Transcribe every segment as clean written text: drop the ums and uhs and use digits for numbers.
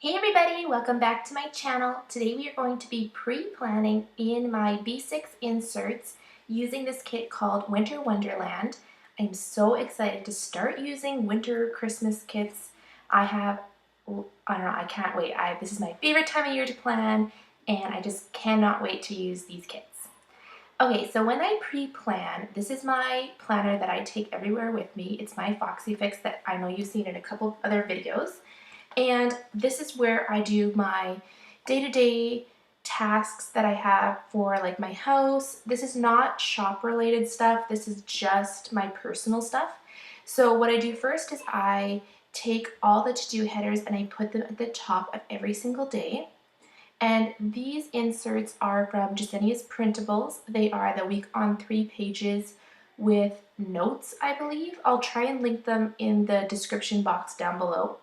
Hey everybody, welcome back to my channel. Today we are going to be pre-planning in my B6 inserts using this kit called Winter Wonderland. I'm so excited to start using winter Christmas kits. I don't know, I can't wait. This is my favorite time of year to plan and I just cannot wait to use these kits. Okay, so when I pre-plan, this is my planner that I take everywhere with me. It's my Foxy Fix that I know you've seen in a couple of other videos. And this is where I do my day-to-day tasks that I have for like my house. This is not shop related stuff. This is just my personal stuff. So what I do first is I take all the to-do headers and I put them at the top of every single day. And these inserts are from Jasenia's Printables. They are the week on 3 pages with notes, I believe. I'll try and link them in the description box down below.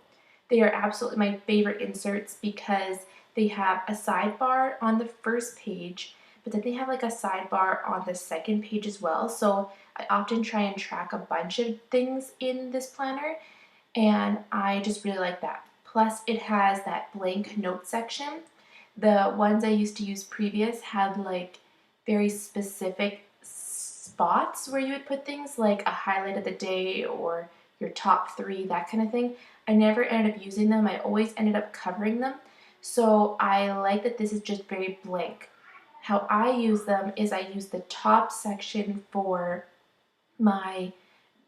They are absolutely my favorite inserts because they have a sidebar on the first page, but then they have like a sidebar on the second page as well. So I often try and track a bunch of things in this planner, and I just really like that. Plus it has that blank note section. The ones I used to use previous had like very specific spots where you would put things like a highlight of the day or your top 3, that kind of thing. I never ended up using them. I always ended up covering them. So I like that this is just very blank. How I use them is I use the top section for my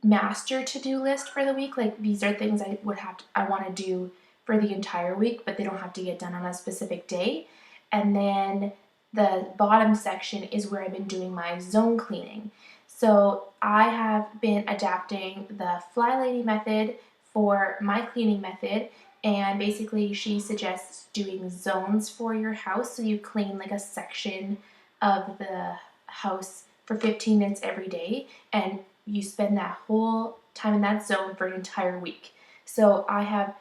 master to-do list for the week. Like these are things I want to do for the entire week, but they don't have to get done on a specific day. And then the bottom section is where I've been doing my zone cleaning. So I have been adapting the Fly Lady method for my cleaning method, and basically she suggests doing zones for your house, so you clean like a section of the house for 15 minutes every day, and you spend that whole time in that zone for an entire week. So I have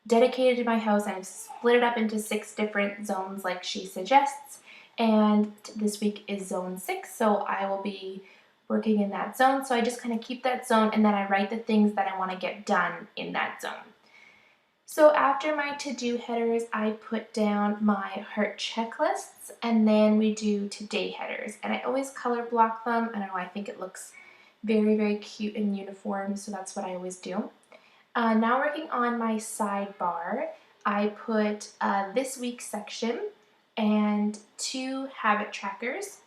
dedicated my house and I've split it up into 6 different zones like she suggests, and this week is zone 6, so I will be working in that zone. So I just kind of keep that zone and then I write the things that I want to get done in that zone. So after my to-do headers, I put down my heart checklists, and then we do today headers. And I always color block them. I don't know, I think it looks very, very cute and uniform, so that's what I always do. Now working on my sidebar, I put this week's section and 2 habit trackers.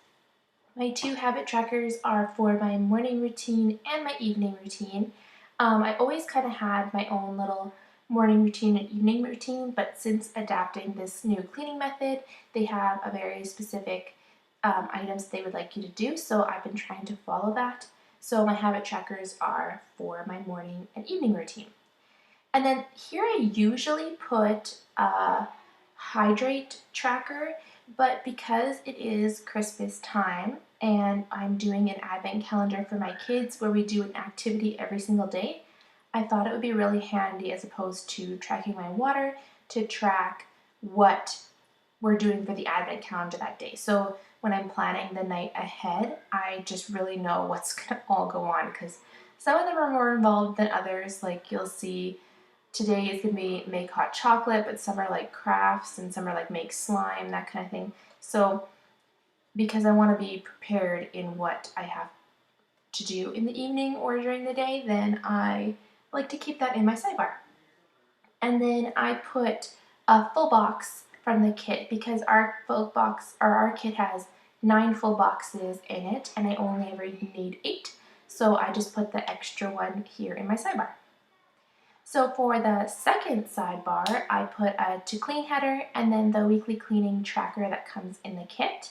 My 2 habit trackers are for my morning routine and my evening routine. I always kind of had my own little morning routine and evening routine, but since adapting this new cleaning method, they have a very specific items they would like you to do, so I've been trying to follow that. So my habit trackers are for my morning and evening routine. And then here I usually put a hydrate tracker, but because it is Christmas time and I'm doing an advent calendar for my kids where we do an activity every single day, I thought it would be really handy as opposed to tracking my water to track what we're doing for the advent calendar that day. So when I'm planning the night ahead, I just really know what's going to all go on, because some of them are more involved than others. Like you'll see today is going to be make hot chocolate, but some are like crafts and some are like make slime, that kind of thing. So because I want to be prepared in what I have to do in the evening or during the day, then I like to keep that in my sidebar. And then I put a full box from the kit because our kit has 9 full boxes in it and I only ever need 8. So I just put the extra one here in my sidebar. So for the second sidebar, I put a to clean header and then the weekly cleaning tracker that comes in the kit.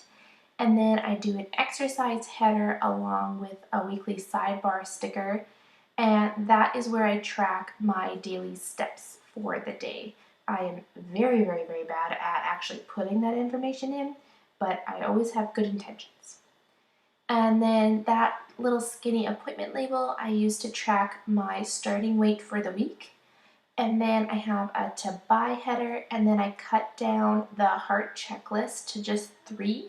And then I do an exercise header along with a weekly sidebar sticker. And that is where I track my daily steps for the day. I am very, very, very bad at actually putting that information in, but I always have good intentions. And then that little skinny appointment label I use to track my starting weight for the week. And then I have a to buy header, and then I cut down the heart checklist to just 3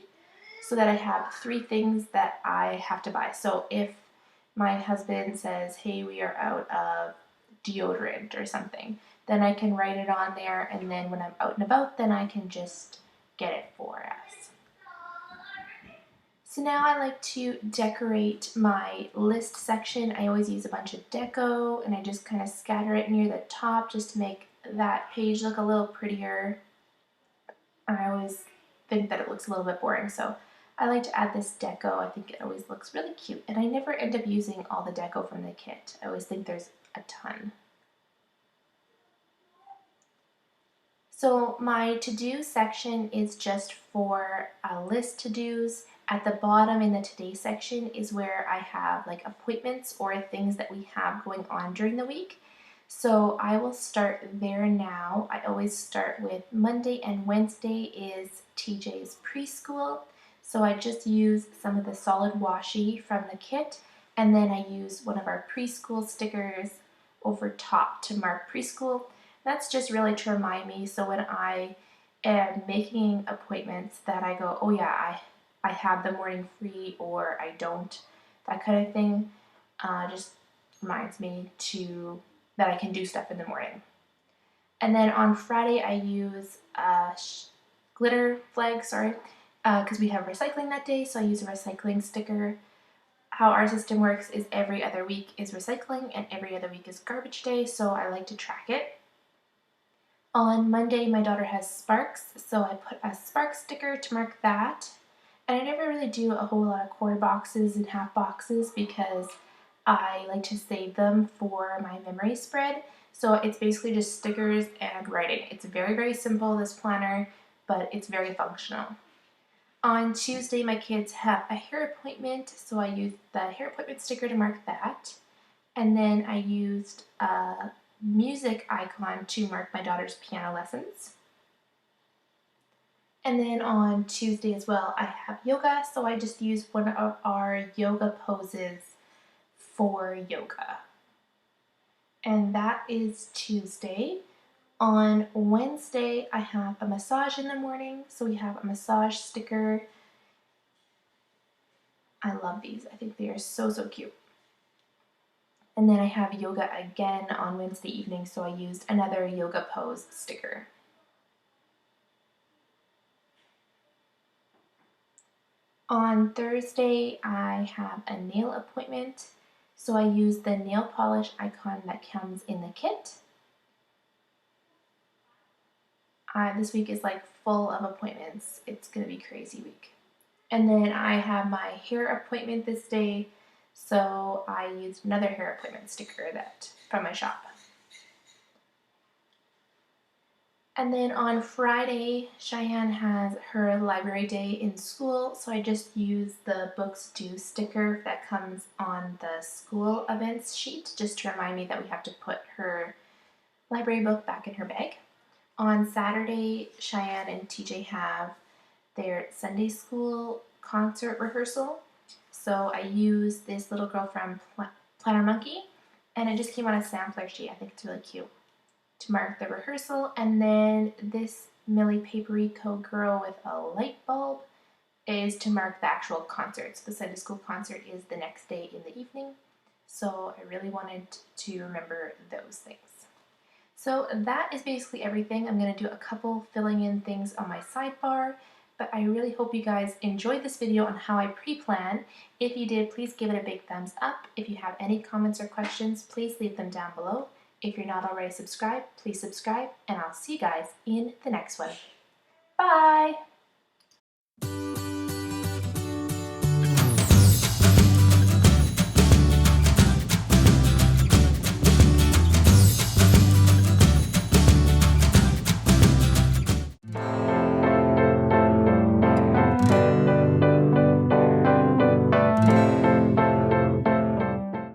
so that I have 3 things that I have to buy. So if my husband says, hey, we are out of deodorant or something, then I can write it on there, and then when I'm out and about, then I can just get it for us. So now I like to decorate my list section. I always use a bunch of deco, and I just kind of scatter it near the top just to make that page look a little prettier. I always think that it looks a little bit boring, so I like to add this deco. I think it always looks really cute, and I never end up using all the deco from the kit. I always think there's a ton. So my to-do section is just for a list to-dos. At the bottom in the today section is where I have like appointments or things that we have going on during the week. So I will start there now. I always start with Monday and Wednesday is TJ's preschool. So I just use some of the solid washi from the kit, and then I use one of our preschool stickers over top to mark preschool. That's just really to remind me, so when I am making appointments that I go, oh yeah, I have the morning free, or I don't, that kind of thing. Just reminds me that I can do stuff in the morning. And then on Friday I use glitter flag, because we have recycling that day, so I use a recycling sticker. How our system works is every other week is recycling and every other week is garbage day, so I like to track it. On Monday, my daughter has Sparks, so I put a Sparks sticker to mark that. And I never really do a whole lot of quarter boxes and half boxes because I like to save them for my memory spread. So it's basically just stickers and writing. It's very, very simple, this planner, but it's very functional. On Tuesday, my kids have a hair appointment, so I used the hair appointment sticker to mark that. And then I used a music icon to mark my daughter's piano lessons. And then on Tuesday as well, I have yoga, so I just use one of our yoga poses for yoga. And that is Tuesday. On Wednesday, I have a massage in the morning, so we have a massage sticker. I love these. I think they are so, so cute. And then I have yoga again on Wednesday evening, so I used another yoga pose sticker. On Thursday, I have a nail appointment, so I use the nail polish icon that comes in the kit. This week is like full of appointments. It's going to be a crazy week. And then I have my hair appointment this day, so I used another hair appointment sticker from my shop. And then on Friday, Cheyenne has her library day in school, so I just use the books due sticker that comes on the school events sheet just to remind me that we have to put her library book back in her bag. On Saturday, Cheyenne and TJ have their Sunday school concert rehearsal, so I use this little girl from Planner Monkey, and it just came on a sampler sheet. I think it's really cute, to mark the rehearsal. And then this Millies Paper Co girl with a light bulb is to mark the actual concert. So the Sunday school concert is the next day in the evening, so I really wanted to remember those things. So that is basically everything. I'm going to do a couple filling in things on my sidebar, but I really hope you guys enjoyed this video on how I pre-plan. If you did, please give it a big thumbs up. If you have any comments or questions, please leave them down below. If you're not already subscribed, please subscribe, and I'll see you guys in the next one. Bye!